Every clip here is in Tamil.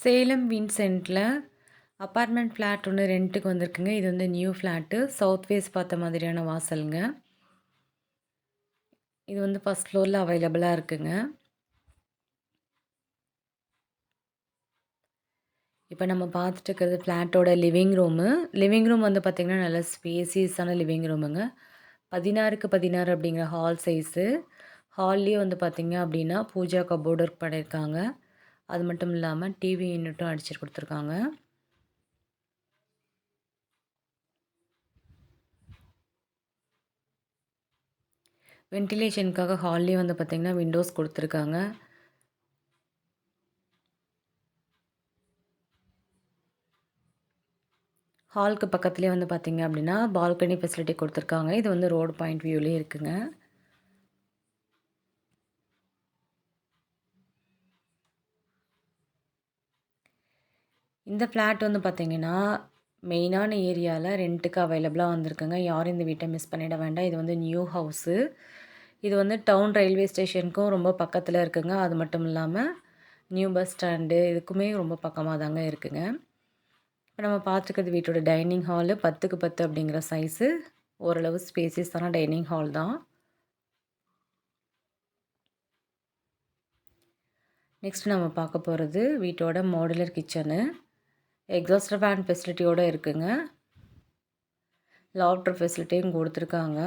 சேலம் வின்சென்ட்டில் அப்பார்ட்மெண்ட் ஃப்ளாட் ஒன்று ரெண்ட்டுக்கு வந்திருக்குங்க. இது வந்து நியூ ஃப்ளாட்டு. சவுத் ஃபேஸ் பார்த்த மாதிரியான வாசலுங்க. இது வந்து ஃபர்ஸ்ட் ஃப்ளோரில் அவைலபிளாக இருக்குங்க. இப்போ நம்ம பார்த்துட்டு இருக்கிறது ஃப்ளாட்டோட லிவிங் ரூமு. லிவிங் ரூம் வந்து பார்த்திங்கன்னா நல்ல ஸ்பேசியஸான லிவிங் ரூமுங்க. 16க்கு 16 அப்படிங்கிற ஹால் சைஸு. ஹால்லேயே வந்து பார்த்திங்க அப்படின்னா பூஜா கபோர்டு ஒர்க் பண்ணியிருக்காங்க. அது மட்டும் இல்லாமல் டிவி யூனிட்டும் அடிச்சு கொடுத்துருக்காங்க. வென்டிலேஷனுக்காக ஹால்லேயே வந்து பார்த்திங்கன்னா விண்டோஸ் கொடுத்துருக்காங்க. ஹாலுக்கு பக்கத்துலேயே வந்து பார்த்திங்க அப்படின்னா பால்கனி ஃபெசிலிட்டி கொடுத்துருக்காங்க. இது வந்து ரோடு பாயிண்ட் வியூலேயே இருக்குங்க. இந்த ஃப்ளாட் வந்து பார்த்திங்கன்னா மெயினான ஏரியாவில் ரெண்ட்டுக்கு அவைலபிளாக வந்திருக்குங்க. யாரும் இந்த வீட்டை மிஸ் பண்ணிட வேண்டாம். இது வந்து நியூ ஹவுஸு. இது வந்து டவுன் ரயில்வே ஸ்டேஷனுக்கும் ரொம்ப பக்கத்தில் இருக்குங்க. அது மட்டும் இல்லாமல் நியூ பஸ் ஸ்டாண்டு இதுக்குமே ரொம்ப பக்கமாக தாங்க இருக்குங்க. இப்போ நம்ம பார்த்துக்கிறது வீட்டோட டைனிங் ஹாலு 10க்கு 10 அப்படிங்கிற சைஸு. ஓரளவு ஸ்பேசியஸான டைனிங் ஹால் தான். நெக்ஸ்ட் நம்ம பார்க்க போகிறது வீட்டோட மாடுலர் கிச்சனு. எக்ஸாஸ்டர் ஃபேன் ஃபெசிலிட்டியோடு இருக்குங்க. லாஃப்டர் ஃபெசிலிட்டியும் கொடுத்துருக்காங்க.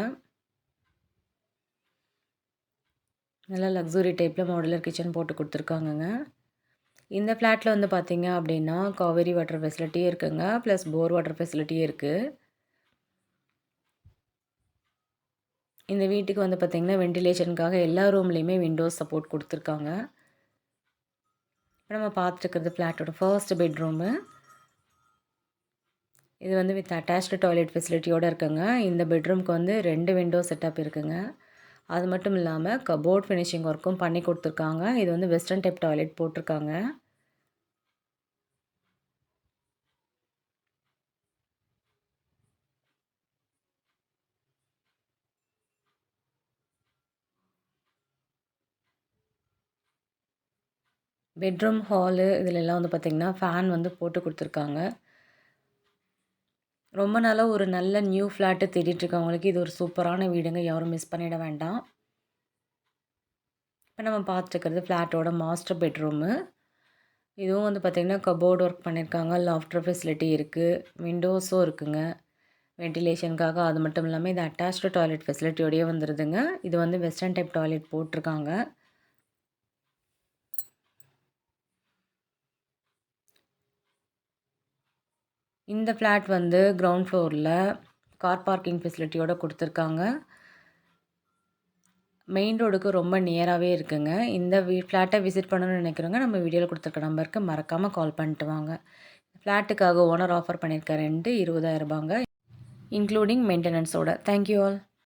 நல்லா லக்ஸுரி டைப்பில் மாடுலர் கிச்சன் போட்டு கொடுத்துருக்காங்கங்க. இந்த ஃப்ளாட்டில் வந்து பார்த்திங்க அப்படின்னா காவேரி வாட்டர் ஃபெசிலிட்டியும் இருக்குங்க. ப்ளஸ் போர் வாட்டர் ஃபெசிலிட்டியும் இருக்குது. இந்த வீட்டுக்கு வந்து பார்த்திங்கன்னா வென்டிலேஷனுக்காக எல்லா ரூம்லேயுமே விண்டோஸ் சப்போர்ட் கொடுத்துருக்காங்க. இப்போ நம்ம பார்த்துருக்கிறது ஃப்ளாட்டோட ஃபர்ஸ்ட் பெட்ரூமு. இது வந்து வித் அட்டாச்டு டாய்லெட் ஃபெசிலிட்டியோடு இருக்குங்க. இந்த பெட்ரூம்க்கு வந்து 2 விண்டோ செட்டப் இருக்குங்க. அது மட்டும் இல்லாமல் கபோர்ட் ஃபினிஷிங் ஒர்க்கும் பண்ணி கொடுத்துருக்காங்க. இது வந்து வெஸ்டர்ன் டைப் டாய்லெட் போட்டிருக்காங்க. பெட்ரூம் ஹாலு இதிலெல்லாம் வந்து பார்த்திங்கன்னா ஃபேன் வந்து போட்டு கொடுத்துருக்காங்க. ரொம்ப நாளாக ஒரு நல்ல நியூ ஃப்ளாட்டு தேடிட்டுருக்கவங்களுக்கு இது ஒரு சூப்பரான வீடுங்க. யாரும் மிஸ் பண்ணிட வேண்டாம். இப்போ நம்ம பார்த்துருக்கிறது ஃப்ளாட்டோட மாஸ்டர் பெட்ரூமு. இதுவும் வந்து பார்த்திங்கன்னா கபோர்டு ஒர்க் பண்ணியிருக்காங்க. லாஃப்டர் ஃபெசிலிட்டி இருக்குது. விண்டோஸும் இருக்குங்க வென்டிலேஷனுக்காக. அது மட்டும் இல்லாமல் இது அட்டாச்டு டாய்லெட் ஃபெசிலிட்டியோடையே வந்துடுதுங்க. இது வந்து வெஸ்டர்ன் டைப் டாய்லெட் போட்டிருக்காங்க. இந்த ஃப்ளாட் வந்து கிரவுண்ட் ஃப்ளோரில் கார் பார்க்கிங் ஃபெசிலிட்டியோடு கொடுத்துருக்காங்க. மெயின் ரோடுக்கு ரொம்ப நியராகவே இருக்குங்க. இந்த ஃப்ளாட்டை விசிட் பண்ணணும்னு நினைக்கிறவங்க நம்ம வீடியோவில் கொடுத்துருக்க நம்பருக்கு மறக்காமல் கால் பண்ணிட்டு வாங்க. ஃப்ளாட்டுக்காக ஓனர் ஆஃபர் பண்ணியிருக்க ரெண்ட் 20,000 ரூபாங்க, இன்க்ளூடிங் மெயின்டெனன்ஸோட. Thank you all.